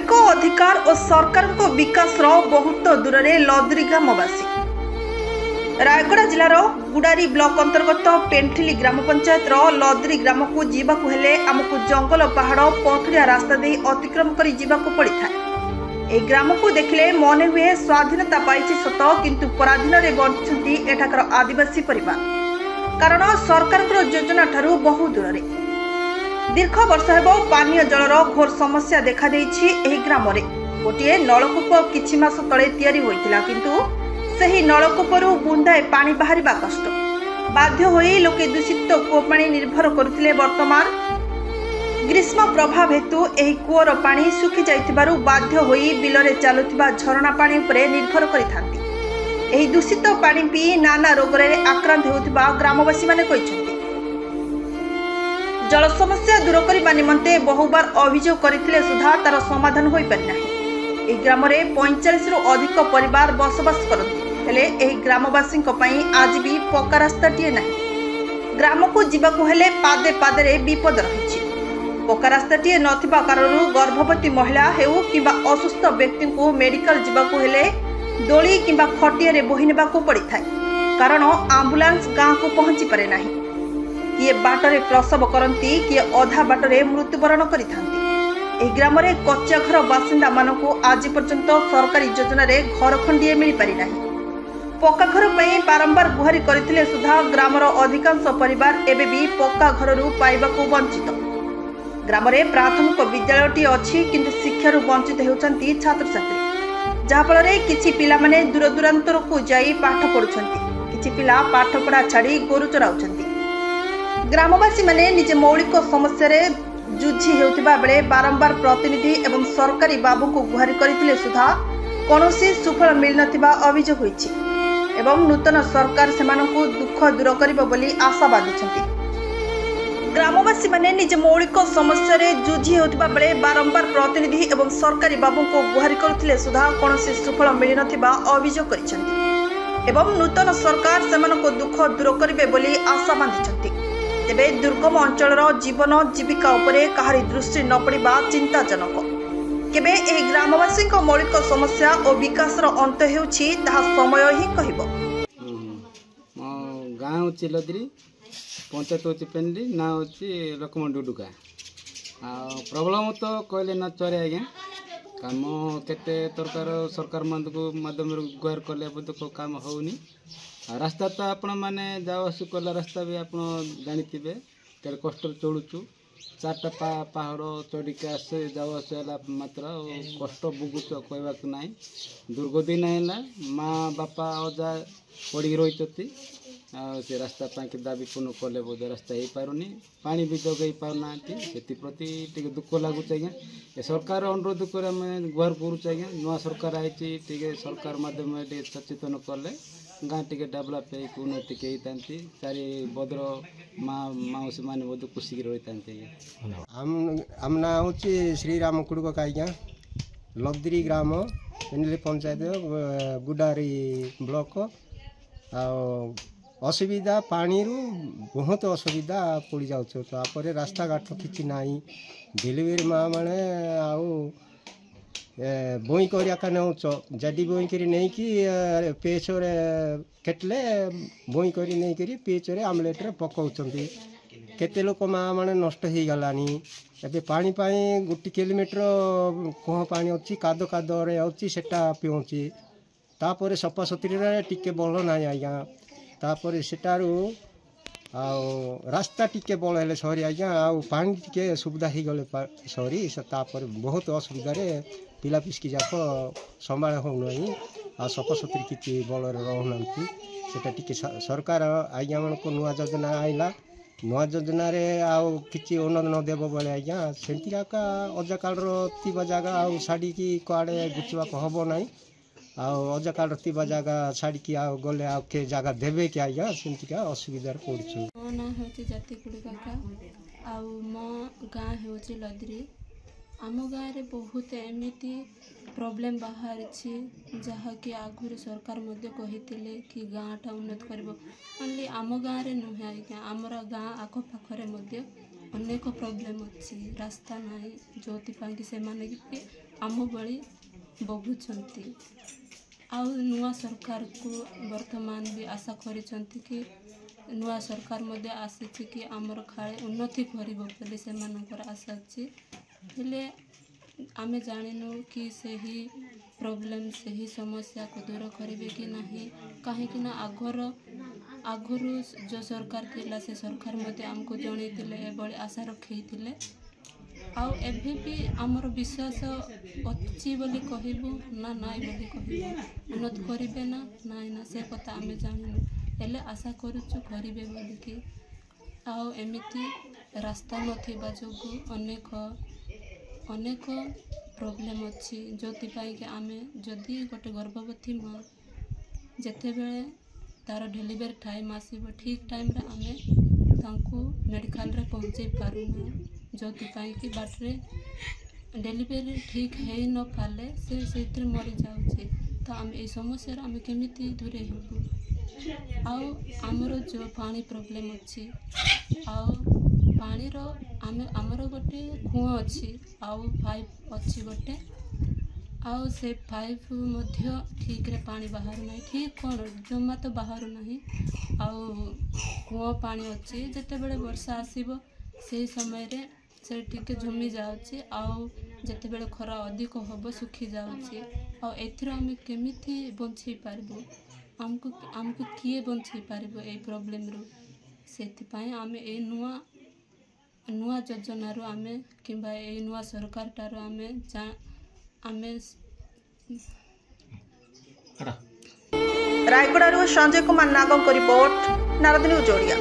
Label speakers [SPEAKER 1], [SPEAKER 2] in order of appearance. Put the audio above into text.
[SPEAKER 1] मौलिक अधिकार और सरकार को विकास बहुत दूर में लदरी ग्रामवासी रायगड़ा जिलार गुडारी ब्लॉक अंतर्गत पेंठिली ग्राम पंचायत लदरी ग्राम को जीवाकू हेले आमको जंगल पहाड़ पथुरिया रास्ता दे अतिक्रम कर जीवाकू पड़ी था। ए ग्राम को देखले मन हुए स्वाधीनता पाई सत किंतु पराधीन रे बंचुंती एठाकर आदिवासी परिवार कारण सरकार योजना ठारू बहु दूर रे दीर्घ वर्ष हेब पानीय जलर घोर समस्या देखा देइछि। एही ग्राम रे गोटे नलकूप किछि मास तळे तयारी होइतिला किंतु सही नलकूपरू बुंदाए पानी बाहरिबा कष्ट बाध्य होई लोके दूषित कूप पानी निर्भर करथिले। वर्तमान ग्रीष्म प्रभाव हेतु एही कूअर पानी सुखी जाइतिबारु बाध्य होई बिलरे चालुथिबा झरणा पानी उपरे निर्भर करिथांती। एही दूषित पानी पी नाना रोगरे आक्रांत हेउथिबा ग्रामवासी माने कहिसथि। जल समस्या दूर करने निमंते बहुबार अभियोग करथिले सुधा तार समाधान होई पारि नाही। एही ग्राम रे 45 रु अधिक परिवार बसवास करथि हेले एही ग्रामवासी आज भी पक्का रास्ताटिए नाही। ग्राम को जीवाकू हेले पादे पादे रे विपद रहिछि। पक्का रास्ताटिए नथिबा कारणु गर्भवती महिला हेउ किबा असुस्थ व्यक्ति को मेडिकल जीवाकू हेले दोली किबा खटिया रे बोहि नेबाकू पड़िथाय कारण एम्बुलेंस गाँ को पहुंची पारे नाही। किए बाटरे प्रसव करती किए अधा बाटरे मृत्युवरण करिथांती। एही ग्राम रे कच्चा घर बासिंदा मानकू आज पर्यंत सरकारी योजना रे घर खंडिए मिल पारि नाही। पक्का घर पई बारंबार गुहारी करथिले सुधा ग्रामर अधिकांश परिवार एबे भी पक्का घररू पाइबाकू वंचित। ग्राम रे प्राथमिक विद्यालयटी अछि किंतु शिक्षारू वंचित हेउचंती छात्र छात्री जहाफल रे किछि पिला माने दूर दूरांतर को जाई पाठ पढुछंती किछि पिला पाठ पढ़ा छाड़ी गोरु चराउछंती। ग्रामवासी माने निज मौलिक समस्या रे जुझी हेउथिबा बेले बारंबार प्रतिनिधि एवं सरकारी बाबू को गुहारी करथिले सुधा कोनोसी सुफल मिल नथिबा अभियोग होइछि एवं नूतन सरकार सेमानकु दुख दूर करिबो बोली आशा बांधिछंती। ग्रामवासी माने निज मौलिक समस्या रे जुझी हेउथिबा बेले बारंबार प्रतिनिधि एवं सरकारी बाबू को गुहारी करथिले सुधा कोनोसी सुफल मिल नथिबा अभियोग करिछंती एवं नूतन सरकार सेमानकु दुख दूर करिबे बोली आशा बांधिछंती। तेबे दुर्गम अंचल जीवन जीविका उपरे कहारी दृष्टि न पड़िबा चिंताजनक। केबे एही ग्रामवासी मौलिक समस्या और विकास अंत हेउछि ताहा समय ही कहिबो।
[SPEAKER 2] गाँ होछि लदरी पंचायत होछि पेंडी ना होछि रकम डुडुका प्रॉब्लम तो कहले न चरे आज्ञा काम केते तरकार सरकार माध्यम गुहार कले तो काम होउनी। रास्ता तो आपण मैंने जाओ आसु कला रास्ता भी आप जाथे तेरे कष्ट चलुचु 4टा पहाड़ चढ़िक आसे जाओ आसला मात्र कष्ट भोगुच कहवाक ना। दुर्गदिन है माँ बापा अजा पड़ी रही से रास्ता पाके दाबी पूर्ण कले बोधे रास्ता हो पारुनी पानी भी जगै पारना से प्रति टे दुख लगुच आज्ञा। सरकार अनुरोध कर गुहार करुच आज्ञा नुआ सरकार आई सरकार माध्यम सचेतन कले गाँ टे डेभलप उन्नति होती चारि बद्र माँ माउसी मैंने बहुत खुशी रही था।
[SPEAKER 3] आम ना हूँ श्रीराम कुड़क आज्ञा लदरी ग्राम पेंडली पंचायत गुडारी ब्लॉक असुविधा पानी रू बहुत असुविधा पड़ जापर रास्ता घाट किसी ना डिलीवरी माँ मैंने बोई कर नौच जडी बोई कर नहीं कि पेचर केटले बोई कर नहीं कि पेचर आमलेट्रे पकाउछंती केते लोक माँ मैंने नष्ट हो गलानी। एबे पानी पाई 1 किलोमीटर कह पानी अच्छी कादो कादरे अच्छी सेटा पिउची तापर सफा सुतरी टिके बल ना आज्ञा तापर सेटारू रास्ता टिके बल हेले सरी आज्ञा पानी टिके सुविधा हो गले सरी तापर बहुत असुविधा पिला पिस्की जाक संभाल होना सफा सुतरी किसी बल रहना से सरकार आज्ञा मन को नुआ योजना आईला नुआ योजना कि उन्नत न देव बेले आज्ञा से अजा काल रा जगह छाड़ी कड़े गुचवाक हम ना अजा काल रा जगह छाड़ी गले के जगह देवे कि आज्ञा सेमतिका असुविधार पड़ू।
[SPEAKER 4] मो ना हूँ जाति कुड़का मो गाँ हूँ लदरी आम गाँव में बहुत एमती प्रॉब्लम बाहर जहाँकि आगुरी सरकार कही कि गाँटा उन्नत कर ओनली आम गाँव में नुहे आज्ञा आमर गाँ आखपाखे अनेक प्रॉब्लम अच्छी रास्ता ना जो कि से आम भली भोगुंट आउ नुआ सरकार को वर्तमान भी आशा करिसंती कि नुआ सरकार मध्य आसी कि आमर खाए उन्नति कर से आशा अच्छी हेले आमे जानिनु कि सही प्रॉब्लम सही समस्या को दूर करेंगे कि नहीं कहीं आगुरु जो सरकार थिला से सरकार मध्य आमको जनईले एभली आशा रखी आउ एभे भी आमर विश्वास अच्छी बोली कहबू ना नाई बोली कहबू उन्नत करेंगे ना नाई ना से कथा आम जानू हेले आशा करुचु करेंगे बोलिकी आउ एमिति रास्ता नथिबा जोगु अनेक अनेक प्रॉब्लम अच्छी जो कि आमे जदि गोटे गर्भवती माँ जेते बेले तार डेलीवरी टाइम आसीबो ठीक टाइम रे आमे तांको मेडिकल रे पहुँचे पारुना जो कि बाटरे डेलीवरी ठीक है न पाले से मरी जाऊे तो आम ये समस्या आम केमिति दूरे हेबू आउ आमर जो पानी प्रॉब्लम अच्छी आउ पानी रो आमर गोटे कुआ अच्छी आउ पाइप अच्छी गोटे आउ से पाइप मध्य ठीक रे पानी बाहर ना ठीक कौन जमा तो बाहर ना आउ कुआ पानी अच्छी जिते बड़े वर्षा आसीबो से समय रे से टिके झुमी जाउची आउ जिते बड़े खरा अधिक हब सुखी जाउची आउ एथिर आम केमिति बंचई पारबो आमको किए बंचई पारबो ए प्रॉब्लम रो सेथिपाई आमे ए नुआ योजनारू आमे किंबा ए नुआ सरकार टारू आमे
[SPEAKER 1] रायगढ़ संजय कुमार नागों को रिपोर्ट नारद न्यूज ओडिया।